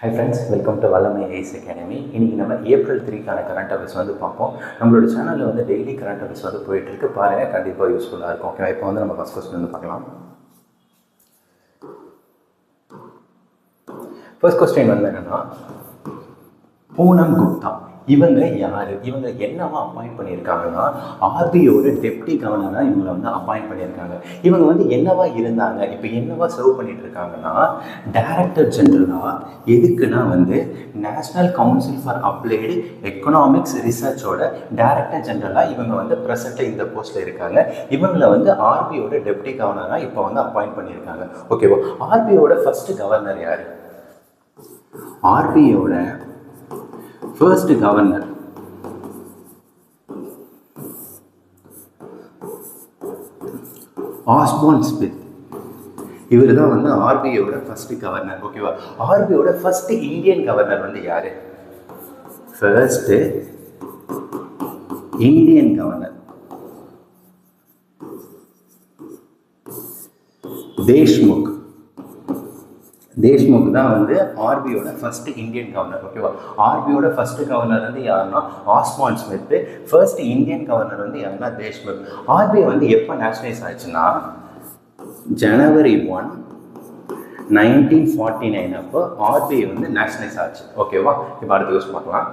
Hi friends, welcome to Vallamai AIS Academy. இன்னைக்கு நம்ம April 3க்கான current affairs வந்து பார்ப்போம். நம்மளோட சேனலில் வந்து டெய்லி கரண்ட் அஃபேர்ஸ் வந்து போயிட்டு இருக்கு. பாருங்க, கண்டிப்பாக யூஸ்ஃபுல்லாக இருக்கும். ஓகே, இப்போ வந்து நம்ம ஃபர்ஸ்ட் கொஸ்டின் வந்து பார்க்கலாம். ஃபர்ஸ்ட் கொஸ்டின் வந்து என்னன்னா, பூனம் குப்தா இவங்க யாரு? இவங்க என்னவா அப்பாயிண்ட் பண்ணியிருக்காங்கன்னா, ஆர்பிஐயோட டெப்டி கவர்னராக இவங்களை வந்து அப்பாயிண்ட் பண்ணியிருக்காங்க. இவங்க வந்து என்னவா இருந்தாங்க, இப்போ என்னவா சர்வ் பண்ணிட்டு இருக்காங்கன்னா, டைரக்டர் ஜெனரலா. எதுக்குன்னா வந்து national council for applied economics ரிசர்ச்சோட டைரக்டர் ஜெனரலாக இவங்க வந்து ப்ரெசென்ட்டாக இந்த போஸ்ட்டில் இருக்காங்க. இவங்களை வந்து ஆர்பிஐயோட டெப்டி கவர்னராக இப்போ வந்து அப்பாயிண்ட் பண்ணியிருக்காங்க. ஓகேவா? ஆர்பிஐயோட ஃபர்ஸ்ட் கவர்னர் யாரு? ஆர்பிஐயோட ஃபர்ஸ்ட் கவர்னர் ஆஸ்பான் ஸ்மித். இவர் தான் வந்து ஆர்பிஐயோட ஃபர்ஸ்ட் கவர்னர். ஓகேவா? ஆர்பிஐயோட ஃபர்ஸ்ட் இந்தியன் கவர்னர் வந்து யாரு? First Indian governor Deshmukh. Deshmukh தான் வந்து ஆர்பிஐயோட ஃபர்ஸ்ட் இந்தியன் கவர்னர். ஓகேவா? ஆர்பிஐயோட ஃபர்ஸ்ட் கவர்னர் வந்து யாருன்னா ஆஸ்பான் ஸ்மித். ஃபர்ஸ்ட் இந்தியன் கவர்னர் வந்து யாருன்னா தேஷ்முக். ஆர்பிஐ வந்து எப்போ நேஷனலைஸ் ஆச்சுன்னா ஜனவரி 1, 1949 அப்போ ஆர்பிஐ வந்து நேஷனலைஸ் ஆச்சு. ஓகேவா? இப்போ அடுத்த கொஸ்டின் பார்க்கலாம்.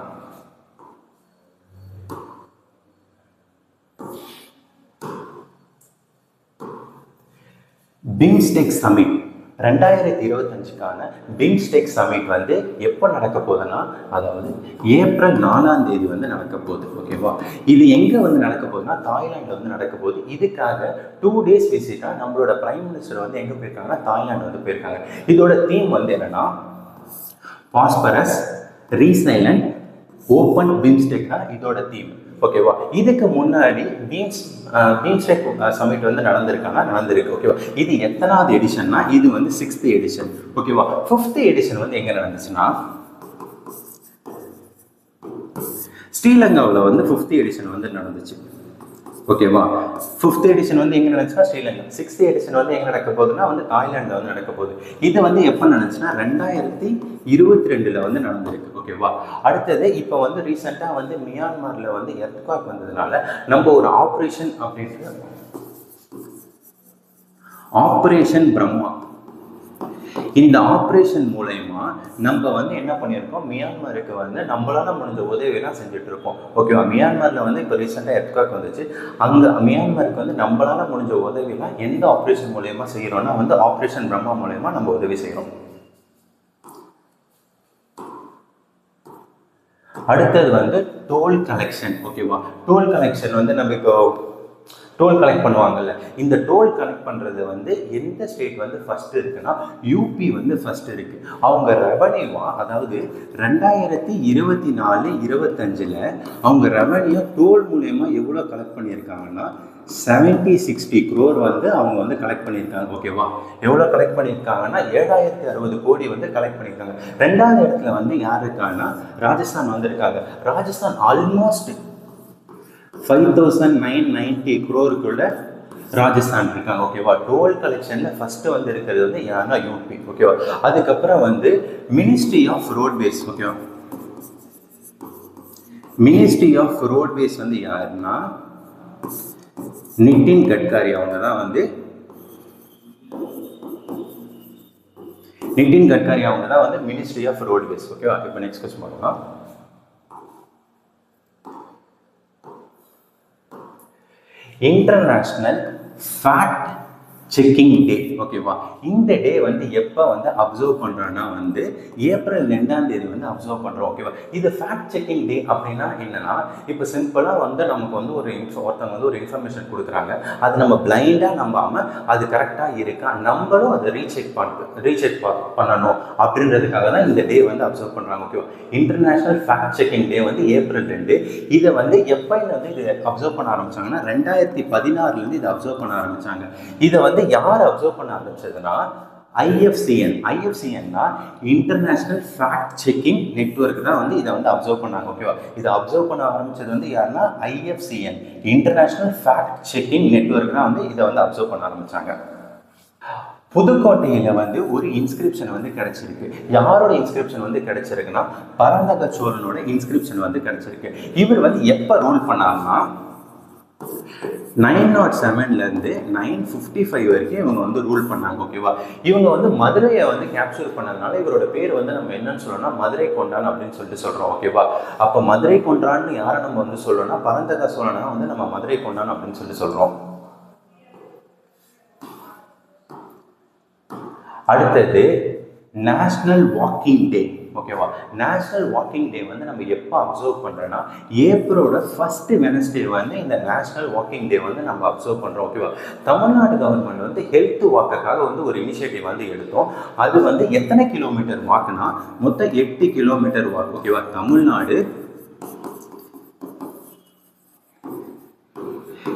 பிம்ஸ்டெக் சமிட் 2025க்கான பிம்ஸ்டெக் சமிட் வந்து எப்போ நடக்க போகுதுன்னா, அதாவது ஏப்ரல் 4ஆம் தேதி வந்து நடக்க போகுது. ஓகேவா? இது எங்கே வந்து நடக்க போகுதுன்னா தாய்லாண்டில் வந்து நடக்க போகுது. இதுக்காக 2 days விசிட்டாக நம்மளோட பிரைம் மினிஸ்டர் வந்து எங்கே போயிருக்காங்கன்னா தாய்லாந்து வந்து போயிருக்காங்க. இதோட தீம் வந்து என்னன்னா பாஸ்பரஸ் ரீசைலண்ட் ஓப்பன் பிம்ஸ்டெக் தான் இதோட தீம். ஓகேவா? இதுக்கு முன்னாடி பீம்ஸ்டெக் சமிட் வந்து நடந்திருக்கு. ஓகேவா? இது எத்தனாவது எடிஷன்னா இது வந்து 6th எடிஷன். ஓகேவா? 5th எடிஷன் வந்து எங்க நடந்துச்சுன்னா ஸ்ரீலங்காவில் வந்து 5th எடிஷன் வந்து நடந்துச்சு. ஓகேவா? 5th எடிஷன் வந்து எங்க நடந்துச்சுன்னா ஸ்ரீலங்கா. 6th எடிஷன் வந்து எங்க நடக்க போகுதுன்னா வந்து தாய்லாண்டில் வந்து நடக்க போகுது. இது வந்து எப்போ நடந்துச்சுன்னா 2022 வந்து நடந்திருக்கு. ஓகேவா? அடுத்தது இப்போ வந்து ரீசெண்டாக வந்து மியான்மரில் வந்து எர்த்குவேக் வந்ததுனால நம்ம ஒரு ஆப்ரேஷன் அப்படின்ற ஆப்ரேஷன் பிரம்மா, இந்த ஆப்ரேஷன் மூலயமா நம்ம வந்து என்ன பண்ணியிருக்கோம், மியான்மருக்கு வந்து நம்மளால முடிஞ்ச உதவியெல்லாம் செஞ்சுட்டு இருக்கோம். ஓகேவா? மியான்மரில் வந்து இப்போ ரீசெண்டாக எர்த்குவேக் வந்துச்சு. அங்கே மியான்மருக்கு வந்து நம்மளால முடிஞ்ச உதவியெல்லாம் எந்த ஆப்ரேஷன் மூலயமா செய்கிறோம்னா வந்து ஆப்ரேஷன் பிரம்மா மூலயமா நம்ம உதவி செய்கிறோம். அடுத்தது வந்து டோல் கலெக்ஷன். ஓகேவா? டோல் கலெக்ஷன் வந்து நம்ம இப்போ டோல் கலெக்ட் பண்ணுவாங்கல்ல, இந்த டோல் கலெக்ட் பண்ணுறது வந்து எந்த ஸ்டேட் வந்து ஃபர்ஸ்ட் இருக்குன்னா யூபி வந்து ஃபர்ஸ்ட் இருக்கு. அவங்க ரெவன்யூவா, அதாவது 2024-25 அவங்க ரெவன்யூ டோல் மூலயமா எவ்வளோ கலெக்ட் பண்ணியிருக்காங்கன்னா 70-60 crore வந்து அவங்க வந்து கலெக்ட் பண்ணியிருக்காங்க. ஓகேவா? எவ்வளோ கலெக்ட் பண்ணியிருக்காங்கன்னா 7060 கோடி வந்து கலெக்ட் பண்ணியிருக்காங்க. 2வது இடத்துல வந்து யார் இருக்காங்கன்னா ராஜஸ்தான் வந்திருக்காங்க. ராஜஸ்தான் ஆல்மோஸ்ட் 5990 crore ராஜஸ்தான் இருக்காங்க. ஓகேவா? டோல் கலெக்ஷன்ல ஃபர்ஸ்ட் வந்து இருக்கிறது வந்து யாருன்னா யூபி. ஓகேவா? அதுக்கப்புறம் வந்து மினிஸ்ட்ரி ஆஃப் ரோட்வேஸ். ஓகேவா? மினிஸ்ட்ரி ஆஃப் ரோட்வேஸ் வந்து யாருன்னா நிதின் கட்காரி. அவங்க தான் வந்து நிதின் கட்காரி. அவங்க தான் வந்து மினிஸ்ட்ரி ஆஃப் ரோட்வேஸ். ஓகேவா? இப்போ நெக்ஸ்ட் கொஸ்டின் பார்க்கலாம். International fact checking day. ஓகேவா? இந்த டே வந்து எப்போ வந்து அப்சர்வ் பண்ணுறோன்னா வந்து ஏப்ரல் 2ஆம் தேதி வந்து அப்சர்வ் பண்ணுறோம். ஓகேவா? இது ஃபேக்ட் செக்கிங் டே அப்படின்னா என்னன்னா, இப்போ சிம்பிளாக வந்து நமக்கு வந்து ஒருத்தவங்க வந்து ஒரு இன்ஃபர்மேஷன் கொடுக்குறாங்க, அது நம்ம பிளைண்டாக நம்பாமல் அது கரெக்டாக இருக்கா நம்மளும் அதை ரீசெக் பண்ணணும் அப்படின்றதுக்காக தான் இந்த டே வந்து அப்சர்வ் பண்ணுறாங்க. ஓகேவா? இன்டர்நேஷனல் ஃபேக்ட் செக்கிங் டே வந்து ஏப்ரல் 2. இதை வந்து எப்போ வந்து இது அப்சர்வ் பண்ண ஆரம்பிச்சாங்கன்னா 2016 இதை அப்சர்வ் பண்ண ஆரம்பிச்சாங்க. இதை வந்து யார் அப்சர்வ் பண்ண ஆரம்பிச்சதுன்னா ஐஎஃப்சிஎன்னா இன்டர்நேஷனல் ஃபேக்ட் செக்கிங் நெட்வொர்க் தான் வந்து இதை வந்து அப்சர்வ் பண்ணாங்க. ஓகேவா? இதை அப்சர்வ் பண்ண ஆரம்பிச்சது வந்து யாருன்னா இன்டர்நேஷனல் ஃபேக்ட் செக்கிங் நெட்வொர்க் தான் வந்து இதை வந்து அப்சர்வ் பண்ண ஆரம்பிச்சாங்க. புதுக்கோட்டையில் வந்து ஒரு இன்ஸ்கிரிப்ஷன் வந்து கிடைச்சிருக்கு. யாரோட இன்ஸ்கிரிப்ஷன் வந்து கிடைச்சிருக்குன்னா பராந்தக சோழனோட இன்ஸ்கிரிப்ஷன் வந்து கிடைச்சிருக்கு. இவர் வந்து எப்போ ரூல் பண்ணாருன்னா 907 955 வரைக்கும் இவங்க வந்து ரூல் பண்ணாங்க. ஓகேவா? இவங்க வந்து மதுரையை வந்து கேப்சர் பண்ணதுனால இவரோட பேர் வந்து நம்ம என்னன்னு சொல்லணும்னா மதுரை கொண்டான் அப்படின்னு சொல்லிட்டு சொல்றோம். ஓகேவா? அப்போ மதுரை கொண்டான்னு யாரை நம்ம வந்து சொல்லணும்னா பராந்தக சோழனை வந்து நம்ம மதுரை கொண்டான் அப்படின்னு சொல்லி சொல்றோம். அடுத்தது நேஷனல் வாக்கிங் டே. ஓகேவா? நேஷனல் வாக்கிங் டே வந்து நம்ம எப்போ அப்சர்வ் பண்ணுறோன்னா ஏப்ரலோட ஃபர்ஸ்ட் வெனஸ்டே வந்து இந்த நேஷனல் வாக்கிங் டே வந்து நம்ம அப்சர்வ் பண்ணுறோம். ஓகேவா? தமிழ்நாடு கவர்மெண்ட் வந்து ஹெல்த் வாக்குக்காக வந்து ஒரு இனிஷியேட்டிவ் வந்து எடுத்தோம். அது வந்து எத்தனை கிலோமீட்டர் வாக்குனா மொத்தம் 8 கிலோமீட்டர் வாக்கு. ஓகேவா? தமிழ்நாடு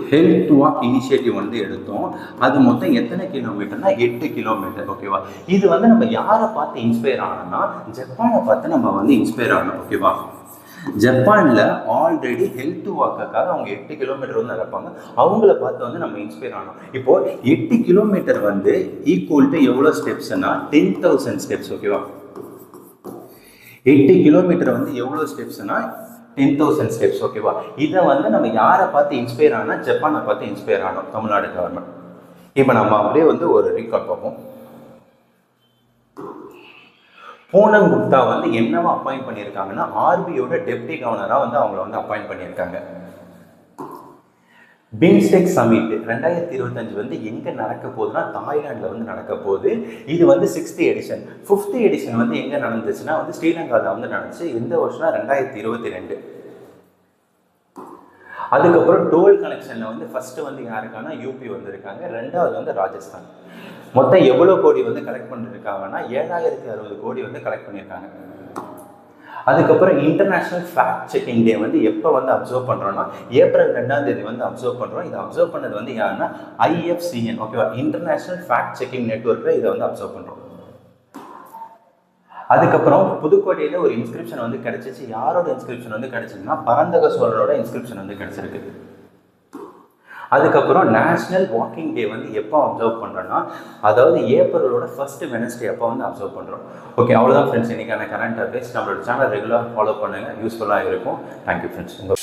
ஹெல்த் வாக் இனிஷியேட்டிவ் வந்து எடுத்தோம். அது மொத்தம் எத்தனை கிலோமீட்டர்னா 8 கிலோமீட்டர். ஓகேவா? இது வந்து நம்ம யாரை பார்த்து இன்ஸ்பயர் ஆனோம்னா ஜப்பானை பார்த்து நம்ம வந்து இன்ஸ்பயர் ஆனோம். ஓகேவா? ஜப்பானில் ஆல்ரெடி ஹெல்த் வாக்குக்காக அவங்க 8 கிலோமீட்டர் வந்து நடப்பாங்க. அவங்கள பார்த்து வந்து நம்ம இன்ஸ்பயர் ஆனோம். இப்போ 8 கிலோமீட்டர் வந்து ஈக்குவல் டு எவ்வளோ ஸ்டெப்ஸ்னா 10,000 ஸ்டெப்ஸ். ஓகேவா? 8 கிலோமீட்டர் வந்து எவ்வளோ ஸ்டெப்ஸ்னா 10,000 ஸ்டெப்ஸ். ஓகேவா? இதை வந்து நம்ம யாரை பார்த்து இன்ஸ்பயர் ஆனால் ஜப்பானை பார்த்து இன்ஸ்பயர் ஆனோம் தமிழ்நாடு கவர்மெண்ட். இப்போ நம்ம அப்படியே வந்து ஒரு ரீகால் பார்ப்போம். பூனம் குப்தா வந்து என்னவா அப்பாயிண்ட் பண்ணியிருக்காங்கன்னா ஆர்பிஐயோட டெப்டி கவர்னராக வந்து அவங்கள வந்து அப்பாயிண்ட் பண்ணியிருக்காங்க. பிம்ஸ்டெக் சமிட் 2025 வந்து எங்கே நடக்க போகுதுன்னா தாய்லாண்டில் வந்து நடக்க போகுது. இது வந்து 6th எடிஷன். 5th எடிஷன் வந்து எங்கே நடந்துச்சுன்னா வந்து ஸ்ரீலங்காவில் வந்து நடந்துச்சு. எந்த வருஷம்னா 2022. அதுக்கப்புறம் டோல் கனெக்ஷனில் வந்து ஃபர்ஸ்ட் வந்து யாருக்கானா யூபி வந்திருக்காங்க, 2வது வந்து ராஜஸ்தான். மொத்தம் எவ்வளோ கோடி வந்து கலெக்ட் பண்ணியிருக்காங்கன்னா 7060 கோடி வந்து கலெக்ட் பண்ணியிருக்காங்க. அதுக்கப்புறம் இன்டர்நேஷனல் ஃபேக்ட் செக்கிங் டே வந்து எப்போ வந்து அப்சர்வ் பண்ணுறோம்னா ஏப்ரல் 2ஆம் தேதி வந்து அப்சர்வ் பண்ணுறோம். இதை அப்சர்வ் பண்ணது வந்து யாருன்னா IFCN. ஓகேவா? இன்டர்நேஷனல் ஃபேக்ட் செக்கிங் நெட்வொர்க்கில் இதை வந்து அப்சர்வ் பண்ணுறோம். அதுக்கப்புறம் புதுக்கோட்டையில் ஒரு இன்ஸ்கிரிப்ஷன் வந்து கிடைச்சிச்சு. யாரோட இன்ஸ்கிரிப்ஷன் வந்து கிடைச்சிருக்குன்னா பராந்தக சோழனோட இன்ஸ்கிரிப்ஷன் வந்து கிடைச்சிருக்கு. அதுக்கப்புறம் நேஷனல் வாக்கிங் டே வந்து எப்போ அப்சர்வ் பண்ணுறோன்னா அதாவது ஏப்ரலோட ஃபர்ஸ்ட் வெனஸ்டே அப்போ வந்து அப்சர்வ் பண்ணுறோம். ஓகே, அவ்வளோதான் ஃப்ரெண்ட்ஸ் இன்னைக்கான கரண்ட் அஃபேர்ஸ். நம்மளோட சேனல் ரெகுலராக ஃபாலோ பண்ணுங்கள், யூஸ்ஃபுல்லாக இருக்கும். Thank you friends.